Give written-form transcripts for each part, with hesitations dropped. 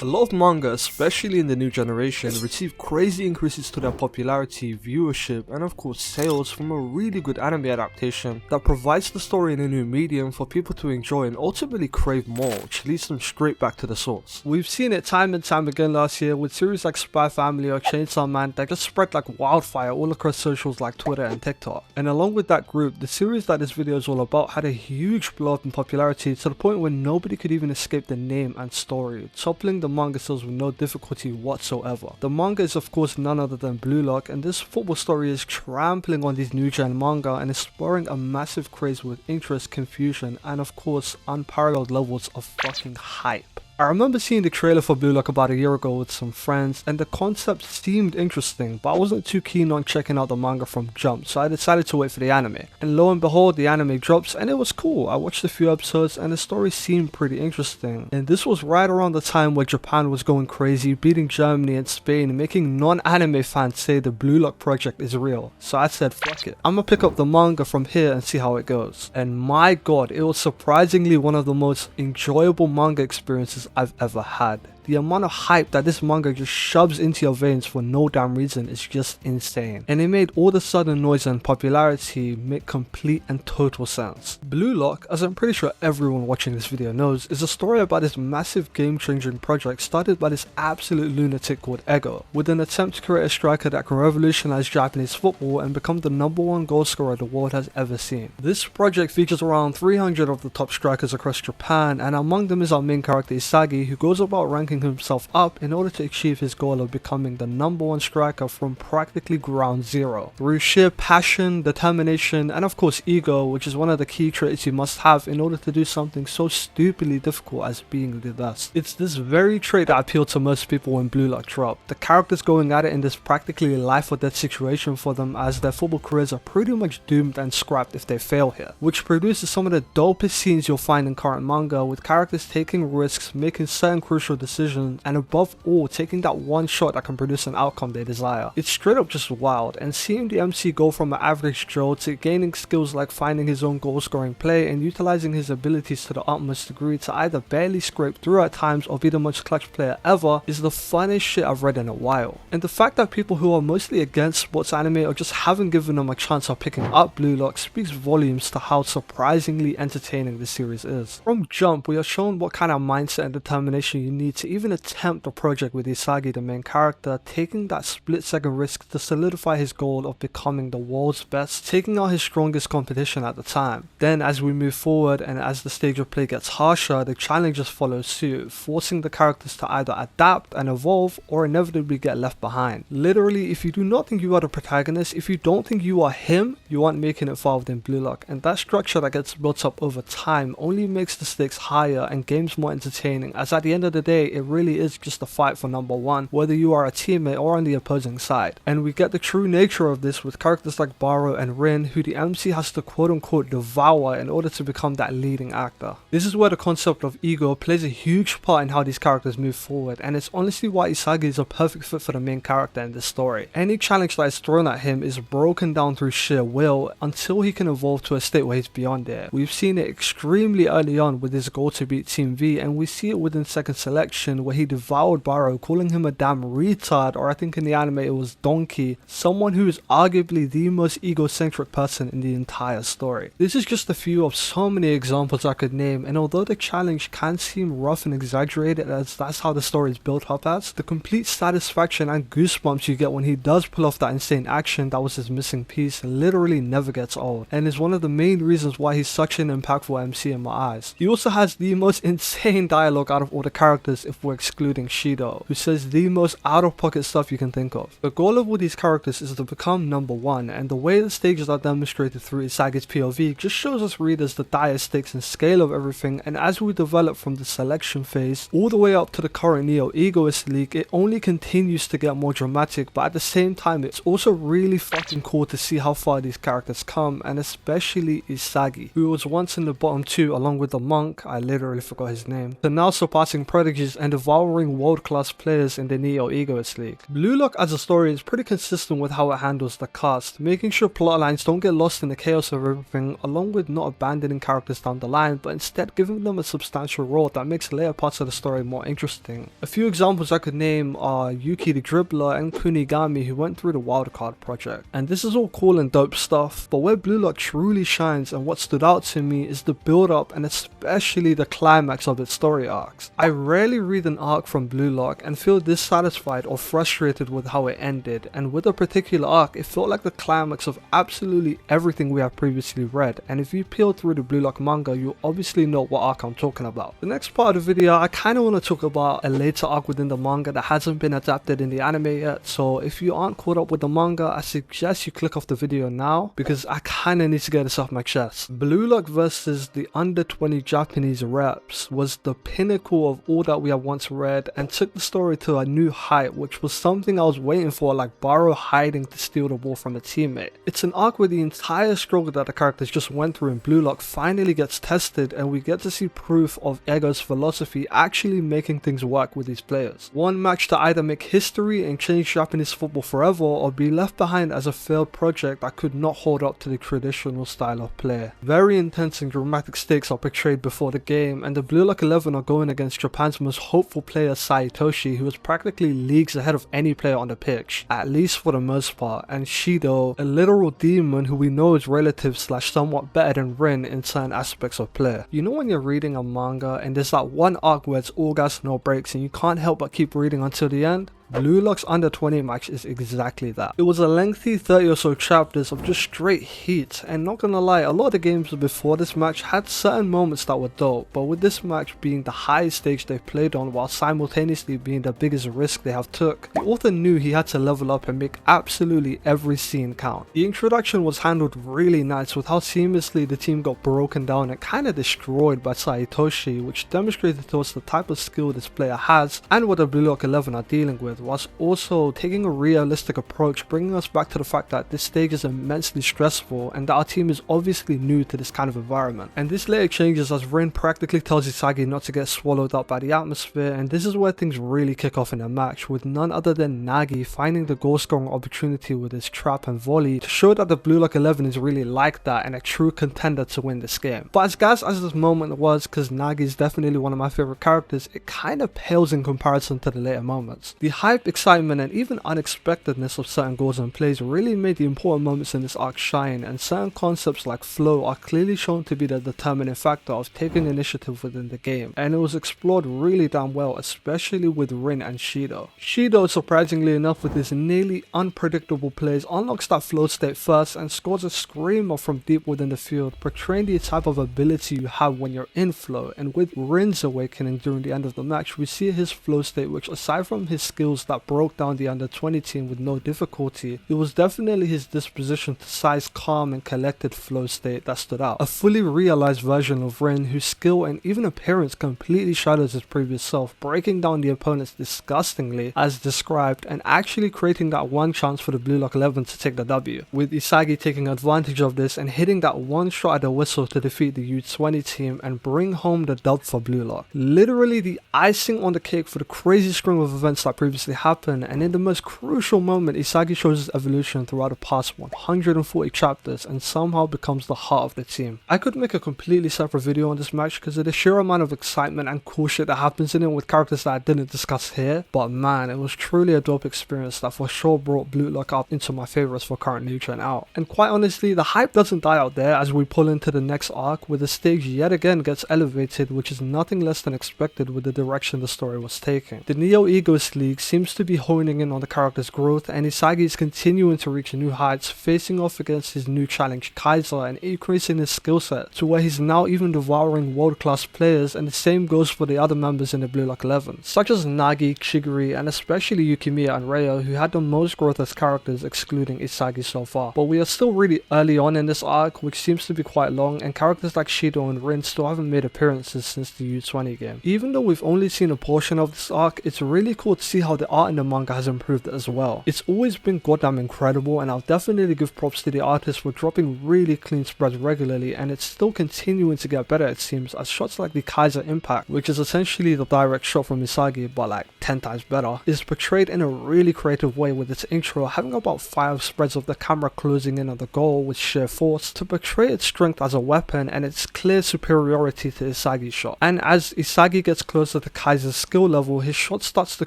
A lot of manga, especially in the new generation, receive crazy increases to their popularity, viewership, and of course sales from a really good anime adaptation that provides the story in a new medium for people to enjoy and ultimately crave more, which leads them straight back to the source. We've seen it time and time again last year with series like Spy Family or Chainsaw Man that just spread like wildfire all across socials like Twitter and TikTok. And along with that group, the series that this video is all about had a huge blow up in popularity to the point where nobody could even escape the name and story, toppling the manga sales with no difficulty whatsoever. The manga is of course none other than Blue Lock, and this football story is trampling on these new gen manga and is spurring a massive craze with interest, confusion, and of course unparalleled levels of fucking hype. I remember seeing the trailer for Blue Lock about a year ago with some friends, and the concept seemed interesting, but I wasn't too keen on checking out the manga from jump, so I decided to wait for the anime. And lo and behold, the anime drops and it was cool. I watched a few episodes and the story seemed pretty interesting. And this was right around the time where Japan was going crazy, beating Germany and Spain, making non-anime fans say the Blue Lock project is real. So I said fuck it, I'ma pick up the manga from here and see how it goes. And my god, it was surprisingly one of the most enjoyable manga experiences I've ever had. The amount of hype that this manga just shoves into your veins for no damn reason is just insane. And it made all the sudden noise and popularity make complete and total sense. Blue Lock, as I'm pretty sure everyone watching this video knows, is a story about this massive game-changing project started by this absolute lunatic called Ego, with an attempt to create a striker that can revolutionize Japanese football and become the #1 goal scorer the world has ever seen. This project features around 300 of the top strikers across Japan, and among them is our main character Isagi, who goes about ranking himself up in order to achieve his goal of becoming the #1 striker from practically ground zero through sheer passion, determination, and of course ego, which is one of the key traits you must have in order to do something so stupidly difficult as being the best. It's this very trait that appealed to most people when Blue Lock dropped. The characters going at it in this practically life or death situation for them, as their football careers are pretty much doomed and scrapped if they fail here, which produces some of the dopest scenes you'll find in current manga, with characters taking risks, making certain crucial decisions, and above all taking that one shot that can produce an outcome they desire. It's straight up just wild, and seeing the MC go from an average Joe to gaining skills like finding his own goal scoring play and utilizing his abilities to the utmost degree to either barely scrape through at times or be the most clutch player ever is the funnest shit I've read in a while. And the fact that people who are mostly against sports anime or just haven't given them a chance of picking up Blue Lock speaks volumes to how surprisingly entertaining this series is. From jump, we are shown what kind of mindset and determination you need to even attempt the project, with Isagi, the main character, taking that split-second risk to solidify his goal of becoming the world's best, taking out his strongest competition at the time. Then as we move forward and as the stage of play gets harsher, the challenges follow suit, forcing the characters to either adapt and evolve or inevitably get left behind. Literally, if you do not think you are the protagonist, if you don't think you are him, you aren't making it far within Blue Lock, and that structure that gets built up over time only makes the stakes higher and games more entertaining, as at the end of the day it really is just a fight for #1, whether you are a teammate or on the opposing side. And we get the true nature of this with characters like Baro and Rin, who the MC has to quote unquote devour in order to become that leading actor. This is where the concept of ego plays a huge part in how these characters move forward, and it's honestly why Isagi is a perfect fit for the main character in this story. Any challenge that is thrown at him is broken down through sheer will until he can evolve to a state where he's beyond it. We've seen it extremely early on with his goal to beat Team V, and we see it within second selection where he devoured Baro, calling him a damn retard, or I think in the anime it was donkey, someone who is arguably the most egocentric person in the entire story. This is just a few of so many examples I could name, and although the challenge can seem rough and exaggerated as that's how the story is built up as, the complete satisfaction and goosebumps you get when he does pull off that insane action that was his missing piece literally never gets old, and is one of the main reasons why he's such an impactful MC in my eyes. He also has the most insane dialogue out of all the characters if we're excluding Shido, who says the most out-of-pocket stuff you can think of. The goal of all these characters is to become #1, and the way the stages are demonstrated through Isagi's POV just shows us readers the dire stakes and scale of everything, and as we develop from the selection phase all the way up to the current Neo Egoist League, it only continues to get more dramatic, but at the same time it's also really fucking cool to see how far these characters come, and especially Isagi, who was once in the bottom 2 along with the monk, I literally forgot his name, to now now surpassing prodigies and devouring world-class players in the Neo Egoist League. Blue Lock as a story is pretty consistent with how it handles the cast, making sure plotlines don't get lost in the chaos of everything, along with not abandoning characters down the line, but instead giving them a substantial role that makes later parts of the story more interesting. A few examples I could name are Yuki the Dribbler and Kunigami, who went through the Wildcard project. And this is all cool and dope stuff, but where Blue Lock truly shines and what stood out to me is the build up and especially the climax of its story arcs. I rarely read an arc from Blue Lock and feel dissatisfied or frustrated with how it ended, and with a particular arc it felt like the climax of absolutely everything we have previously read, and if you peel through the Blue Lock manga you obviously know what arc I'm talking about. The next part of the video I kinda wanna talk about a later arc within the manga that hasn't been adapted in the anime yet, so if you aren't caught up with the manga I suggest you click off the video now because I kinda need to get this off my chest. Blue Lock versus the under 20 Japanese reps was the pinnacle of all that we have once read and took the story to a new height, which was something I was waiting for, like Baro hiding to steal the ball from a teammate. It's an arc where the entire struggle that the characters just went through in Blue Lock finally gets tested and we get to see proof of Ego's philosophy actually making things work with these players. One match to either make history and change Japanese football forever or be left behind as a failed project that could not hold up to the traditional style of play. Very intense and dramatic stakes are portrayed before the game, and the Blue Lock 11 are going against Japan's most hopeful player Saitoshi, who is practically leagues ahead of any player on the pitch, at least for the most part, and Shido, a literal demon who we know is relative slash somewhat better than Rin in certain aspects of play. You know when you're reading a manga and there's that one arc where it's all gas no breaks and you can't help but keep reading until the end? Blue Lock's under 20 match is exactly that. It was a lengthy 30 or so chapters of just straight heat, and not gonna lie, a lot of the games before this match had certain moments that were dope, but with this match being the highest stage they've played on while simultaneously being the biggest risk they have took, the author knew he had to level up and make absolutely every scene count. The introduction was handled really nice with how seamlessly the team got broken down and kinda destroyed by Saitoshi, which demonstrated to us the type of skill this player has and what the Blue Lock 11 are dealing with, whilst also taking a realistic approach, bringing us back to the fact that this stage is immensely stressful and that our team is obviously new to this kind of environment. And this later changes as Rin practically tells Isagi not to get swallowed up by the atmosphere, and this is where things really kick off in the match, with none other than Nagi finding the goal scoring opportunity with his trap and volley to show that the Blue Lock 11 is really like that and a true contender to win this game. But as gas as this moment was, because Nagi is definitely one of my favorite characters, it kinda pales in comparison to the later moments. The hype, excitement, and even unexpectedness of certain goals and plays really made the important moments in this arc shine, and certain concepts like flow are clearly shown to be the determining factor of taking initiative within the game, and it was explored really damn well, especially with Rin and Shido. Shido, surprisingly enough, with his nearly unpredictable plays, unlocks that flow state first and scores a screamer from deep within the field, portraying the type of ability you have when you're in flow. And with Rin's awakening during the end of the match, we see his flow state, which aside from his skills that broke down the under 20 team with no difficulty, it was definitely his disposition to size calm and collected flow state that stood out. A fully realized version of Rin whose skill and even appearance completely shadows his previous self, breaking down the opponents disgustingly as described and actually creating that one chance for the Blue Lock 11 to take the W, with Isagi taking advantage of this and hitting that one shot at the whistle to defeat the U20 team and bring home the dub for Blue Lock. Literally the icing on the cake for the crazy string of events that previously happened, and in the most crucial moment Isagi shows his evolution throughout the past 140 chapters and somehow becomes the heart of the team. I could make a completely separate video on this match because of the sheer amount of excitement and cool shit that happens in it with characters that I didn't discuss here, but man, it was truly a dope experience that for sure brought Blue Lock up into my favorites for current new gen out. And quite honestly, the hype doesn't die out there as we pull into the next arc where the stage yet again gets elevated, which is nothing less than expected with the direction the story was taking. The Neo Egoist League seems to be honing in on the character's growth, and Isagi is continuing to reach new heights, facing off against his new challenge Kaiser and increasing his skill set to where he's now even devouring world class players, and the same goes for the other members in the Blue Lock 11, such as Nagi, Shiguri, and especially Yukimiya and Ryo, who had the most growth as characters excluding Isagi so far. But we are still really early on in this arc, which seems to be quite long, and characters like Shido and Rin still haven't made appearances since the U20 game. Even though we've only seen a portion of this arc, it's really cool to see how the art in the manga has improved as well. It's always been goddamn incredible, and I'll definitely give props to the artist for dropping really clean spreads regularly, and it's still continuing to get better it seems, as shots like the Kaiser Impact, which is essentially the direct shot from Misagi but like 10 times better, is portrayed in a really creative way, with its intro having about 5 spreads of the camera closing in on the goal with sheer force to portray its strength as a weapon and its clear superiority to Isagi's shot. And as Isagi gets closer to Kaiser's skill level, his shot starts to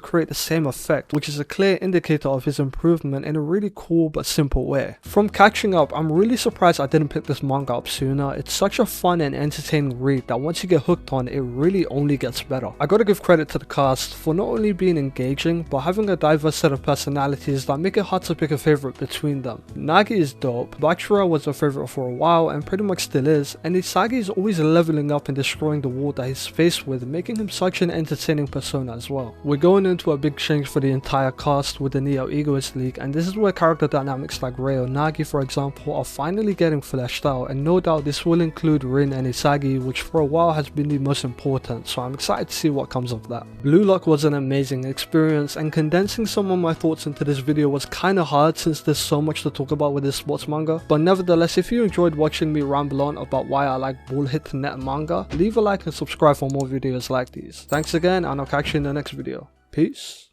create the same effect, which is a clear indicator of his improvement in a really cool but simple way. From catching up, I'm really surprised I didn't pick this manga up sooner. It's such a fun and entertaining read that once you get hooked on, it really only gets better. I gotta give credit to the cast for not only being engaging, but having a diverse set of personalities that make it hard to pick a favorite between them. Nagi is dope, Bachira was a favorite for a while and pretty much still is, and Isagi is always leveling up and destroying the wall that he's faced with, making him such an entertaining persona as well. We're going into a big change for the entire cast with the Neo Egoist League, and this is where character dynamics like Rei or Nagi for example are finally getting fleshed out, and no doubt this will include Rin and Isagi, which for a while has been the most important, so I'm excited to see what comes of that. Blue Lock was an amazing experience, and condensing some of my thoughts into this video was kinda hard since there's so much to talk about with this sports manga, but nevertheless, if you enjoyed watching me ramble on about why I like ball hit net manga, leave a like and subscribe for more videos like these. Thanks again, and I'll catch you in the next video. Peace.